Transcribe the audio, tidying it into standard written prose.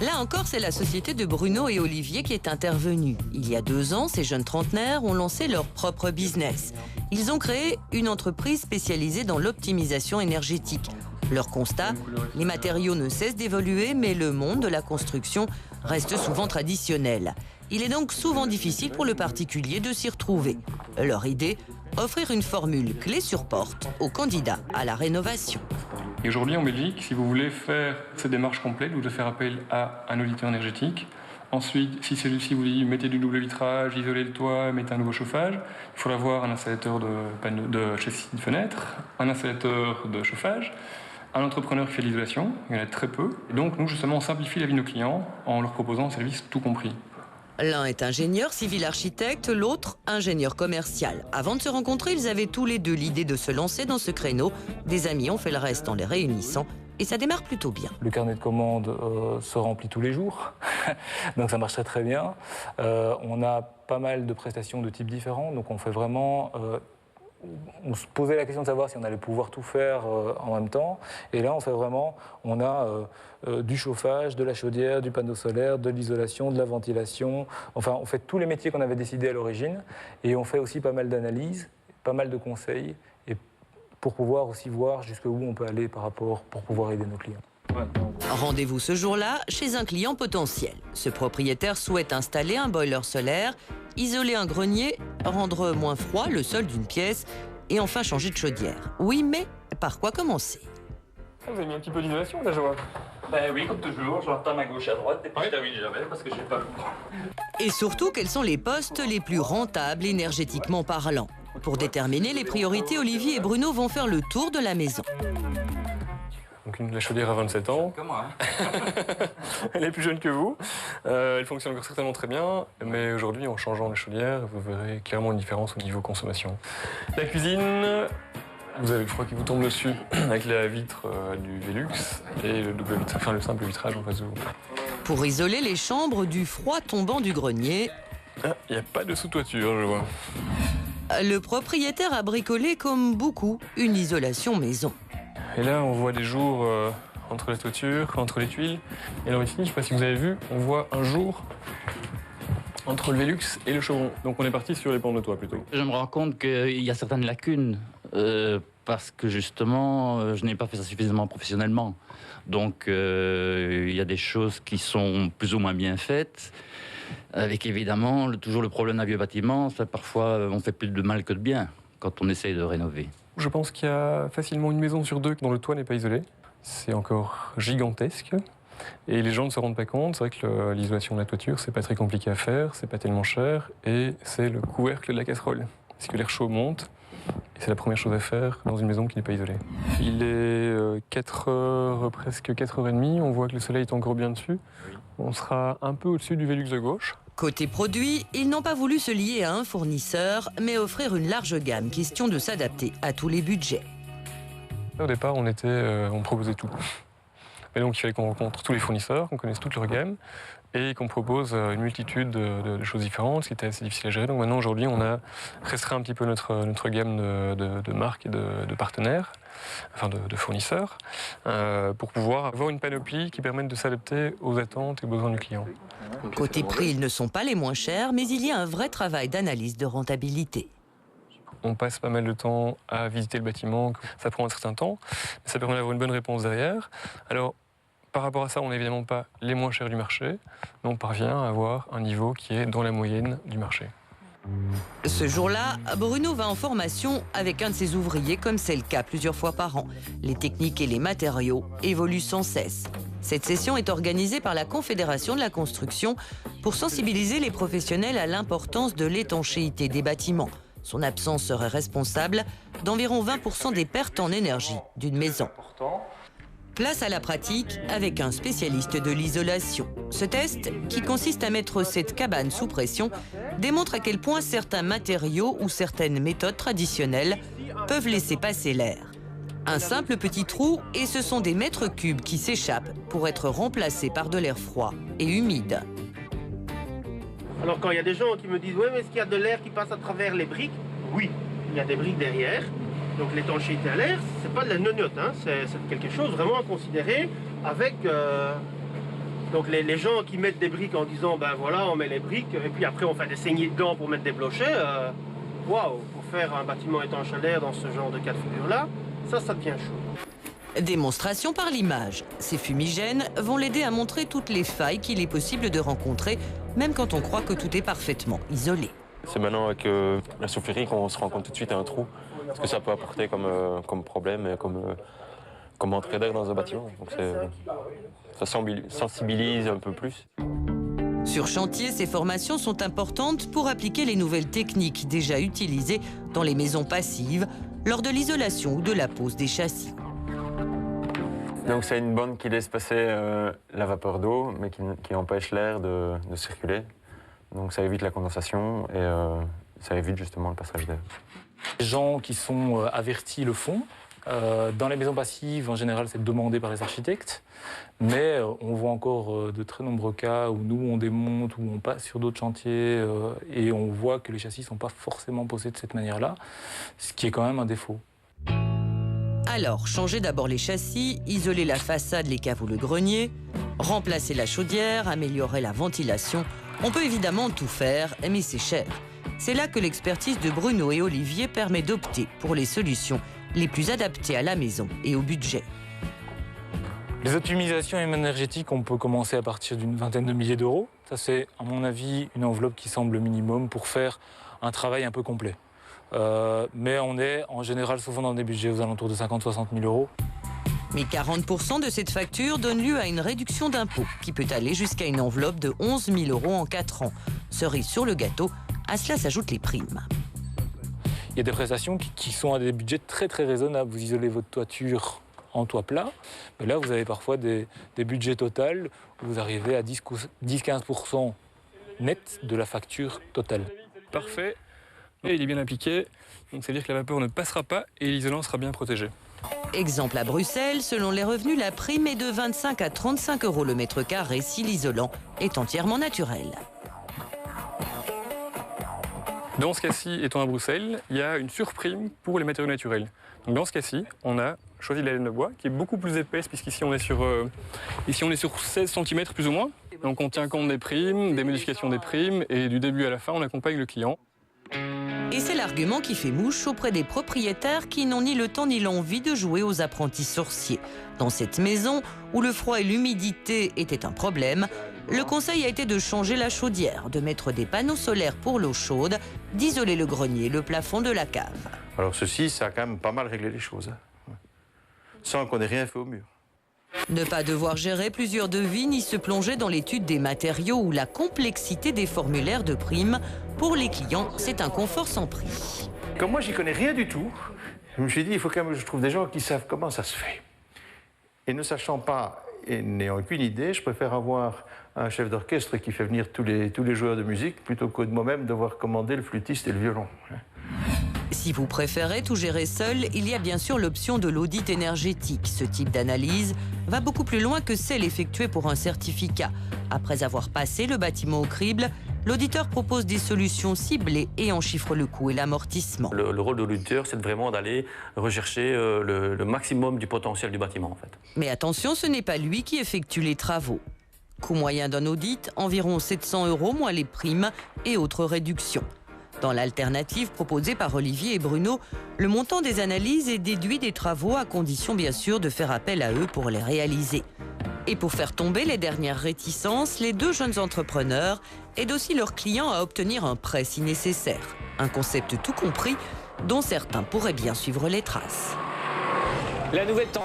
Là encore, c'est la société de Bruno et Olivier qui est intervenue. Il y a 2 ans, ces jeunes trentenaires ont lancé leur propre business. Ils ont créé une entreprise spécialisée dans l'optimisation énergétique. Leur constat, les matériaux ne cessent d'évoluer, mais le monde de la construction reste souvent traditionnel. Il est donc souvent difficile pour le particulier de s'y retrouver. Leur idée, offrir une formule clé sur porte aux candidats à la rénovation. Et aujourd'hui, en Belgique, si vous voulez faire cette démarche complète, vous devez faire appel à un auditeur énergétique. Ensuite, si celui-ci vous dit mettez du double vitrage, isolez le toit, mettez un nouveau chauffage, il faut avoir un installateur de châssis de fenêtre, un installateur de chauffage, un entrepreneur qui fait de l'isolation, il y en a très peu. Et donc, nous, justement, on simplifie la vie de nos clients en leur proposant un service tout compris. L'un est ingénieur civil architecte, l'autre ingénieur commercial. Avant de se rencontrer, ils avaient tous les deux l'idée de se lancer dans ce créneau. Des amis ont fait le reste en les réunissant et ça démarre plutôt bien. Le carnet de commandes se remplit tous les jours, donc ça marche très très bien. On a pas mal de prestations de types différents, donc on fait vraiment... on se posait la question de savoir si on allait pouvoir tout faire en même temps. Et là, on fait vraiment, on a du chauffage, de la chaudière, du panneau solaire, de l'isolation, de la ventilation. Enfin, on fait tous les métiers qu'on avait décidés à l'origine. Et on fait aussi pas mal d'analyses, pas mal de conseils, et pour pouvoir aussi voir jusqu'où on peut aller par rapport, pour pouvoir aider nos clients. Rendez-vous ce jour-là chez un client potentiel. Ce propriétaire souhaite installer un boiler solaire, isoler un grenier, rendre moins froid le sol d'une pièce et enfin changer de chaudière. Oui, mais par quoi commencer? Vous avez mis un petit peu d'isolation, là, je vois. Ben oui, comme toujours, je l'entame à gauche et à droite et puis je termine jamais parce que j'ai pas le temps. Et surtout, quels sont les postes les plus rentables énergétiquement parlant? Pour déterminer les priorités, Olivier et Bruno vont faire le tour de la maison. Donc la chaudière a 27 ans. Comme moi. Hein. Elle est plus jeune que vous. Elle fonctionne encore certainement très bien. Mais aujourd'hui, en changeant la chaudière, vous verrez clairement une différence au niveau consommation. La cuisine, vous avez le froid qui vous tombe dessus avec la vitre du Velux et le simple vitrage en face de vous. Pour isoler les chambres du froid tombant du grenier, Il n'y a pas de sous-toiture, je vois. le propriétaire a bricolé, comme beaucoup, une isolation maison. Et là, on voit des jours entre la toiture, entre les tuiles. Et alors ici, je ne sais pas si vous avez vu, on voit un jour entre le Velux et le chaudron. Donc on est parti sur les pans de toit plutôt. Je me rends compte qu'il y a certaines lacunes parce que justement, je n'ai pas fait ça suffisamment professionnellement. Donc il y a des choses qui sont plus ou moins bien faites. Avec évidemment toujours le problème d'un vieux bâtiment, ça parfois on fait plus de mal que de bien quand on essaye de rénover. Je pense qu'il y a facilement une maison sur 2 dont le toit n'est pas isolé. C'est encore gigantesque. Et les gens ne se rendent pas compte. C'est vrai que l'isolation de la toiture, c'est pas très compliqué à faire, c'est pas tellement cher. Et c'est le couvercle de la casserole. Parce que l'air chaud monte. Et c'est la première chose à faire dans une maison qui n'est pas isolée. Il est 4 heures, presque 4h30. On voit que le soleil est encore bien dessus. On sera un peu au-dessus du Velux de gauche. Côté produit, ils n'ont pas voulu se lier à un fournisseur, mais offrir une large gamme, question de s'adapter à tous les budgets. Au départ, on proposait tout. Et donc, il fallait qu'on rencontre tous les fournisseurs, qu'on connaisse toute leur gamme et qu'on propose une multitude de choses différentes, ce qui était assez difficile à gérer. Donc maintenant, aujourd'hui, on a restreint un petit peu notre gamme de marques et de partenaires, enfin de fournisseurs, pour pouvoir avoir une panoplie qui permette de s'adapter aux attentes et aux besoins du client. Côté prix, ils ne sont pas les moins chers, mais il y a un vrai travail d'analyse de rentabilité. On passe pas mal de temps à visiter le bâtiment, ça prend un certain temps, mais ça permet d'avoir une bonne réponse derrière. Alors, par rapport à ça, on n'est évidemment pas les moins chers du marché, mais on parvient à avoir un niveau qui est dans la moyenne du marché. Ce jour-là, Bruno va en formation avec un de ses ouvriers, comme c'est le cas plusieurs fois par an. Les techniques et les matériaux évoluent sans cesse. Cette session est organisée par la Confédération de la construction pour sensibiliser les professionnels à l'importance de l'étanchéité des bâtiments. Son absence serait responsable d'environ 20% des pertes en énergie d'une maison. Place à la pratique avec un spécialiste de l'isolation. Ce test, qui consiste à mettre cette cabane sous pression, démontre à quel point certains matériaux ou certaines méthodes traditionnelles peuvent laisser passer l'air. Un simple petit trou et ce sont des mètres cubes qui s'échappent pour être remplacés par de l'air froid et humide. Alors quand il y a des gens qui me disent « Ouais, mais est-ce qu'il y a de l'air qui passe à travers les briques ?» Oui, il y a des briques derrière. Donc l'étanchéité à l'air, c'est pas de la noniote, hein. C'est quelque chose vraiment à considérer. avec donc les gens qui mettent des briques en disant ben voilà, on met les briques et puis après on fait des saignées de gants pour mettre des blochets. Waouh, pour faire un bâtiment étanche à l'air dans ce genre de cas de figure-là, ça devient chaud. Démonstration par l'image. Ces fumigènes vont l'aider à montrer toutes les failles qu'il est possible de rencontrer, même quand on croit que tout est parfaitement isolé. C'est maintenant avec la soufflerie qu'on se rend compte tout de suite à un trou, ce que ça peut apporter comme problème et comme entrée d'air dans un bâtiment. Donc ça sensibilise un peu plus. Sur chantier, ces formations sont importantes pour appliquer les nouvelles techniques déjà utilisées dans les maisons passives lors de l'isolation ou de la pose des châssis. Donc c'est une bande qui laisse passer la vapeur d'eau, mais qui empêche l'air de circuler. Donc ça évite la condensation et ça évite justement le passage d'air. Les gens qui sont avertis le font. Dans les maisons passives, en général, c'est demandé par les architectes. Mais on voit encore de très nombreux cas où nous, on démonte, où on passe sur d'autres chantiers et on voit que les châssis ne sont pas forcément posés de cette manière-là, ce qui est quand même un défaut. Alors, changez d'abord les châssis, isolez la façade, les caves ou le grenier, remplacez la chaudière, améliorez la ventilation. On peut évidemment tout faire, mais c'est cher. C'est là que l'expertise de Bruno et Olivier permet d'opter pour les solutions les plus adaptées à la maison et au budget. Les optimisations énergétiques, on peut commencer à partir d'une vingtaine de milliers d'euros. Ça, c'est, à mon avis, une enveloppe qui semble minimum pour faire un travail un peu complet. Mais on est en général souvent dans des budgets aux alentours de 50-60 000 euros. Mais 40% de cette facture donne lieu à une réduction d'impôt qui peut aller jusqu'à une enveloppe de 11 000 euros en 4 ans. Cerise sur le gâteau, à cela s'ajoutent les primes. Il y a des prestations qui sont à des budgets très très raisonnables. Vous isolez votre toiture en toit plat, mais là vous avez parfois des budgets totaux où vous arrivez à 10-15% net de la facture totale. Parfait. Et il est bien appliqué, donc ça veut dire que la vapeur ne passera pas et l'isolant sera bien protégé. Exemple à Bruxelles, selon les revenus, la prime est de 25 à 35 euros le mètre carré si l'isolant est entièrement naturel. Dans ce cas-ci, étant à Bruxelles, il y a une surprime pour les matériaux naturels. Donc dans ce cas-ci, on a choisi de la laine de bois qui est beaucoup plus épaisse puisqu'ici on est sur 16 cm plus ou moins. Donc on tient compte des primes, des modifications des primes et du début à la fin, on accompagne le client. Et c'est l'argument qui fait mouche auprès des propriétaires qui n'ont ni le temps ni l'envie de jouer aux apprentis sorciers. Dans cette maison, où le froid et l'humidité étaient un problème, le conseil a été de changer la chaudière, de mettre des panneaux solaires pour l'eau chaude, d'isoler le grenier et le plafond de la cave. Alors ceci, ça a quand même pas mal réglé les choses, hein. Sans qu'on ait rien fait au mur. Ne pas devoir gérer plusieurs devis ni se plonger dans l'étude des matériaux ou la complexité des formulaires de primes. Pour les clients, c'est un confort sans prix. Comme moi, j'y connais rien du tout, je me suis dit, il faut quand même que je trouve des gens qui savent comment ça se fait. Et ne sachant pas et n'ayant aucune idée, je préfère avoir un chef d'orchestre qui fait venir tous les joueurs de musique plutôt que de moi-même devoir commander le flûtiste et le violon. Si vous préférez tout gérer seul, il y a bien sûr l'option de l'audit énergétique. Ce type d'analyse va beaucoup plus loin que celle effectuée pour un certificat. Après avoir passé le bâtiment au crible, l'auditeur propose des solutions ciblées et en chiffre le coût et l'amortissement. Le rôle de l'auditeur, c'est vraiment d'aller rechercher le maximum du potentiel du bâtiment, en fait. Mais attention, ce n'est pas lui qui effectue les travaux. Coût moyen d'un audit, environ 700 € moins les primes et autres réductions. Dans l'alternative proposée par Olivier et Bruno, le montant des analyses est déduit des travaux à condition bien sûr de faire appel à eux pour les réaliser. Et pour faire tomber les dernières réticences, les deux jeunes entrepreneurs aident aussi leurs clients à obtenir un prêt si nécessaire. Un concept tout compris dont certains pourraient bien suivre les traces. La nouvelle tendance.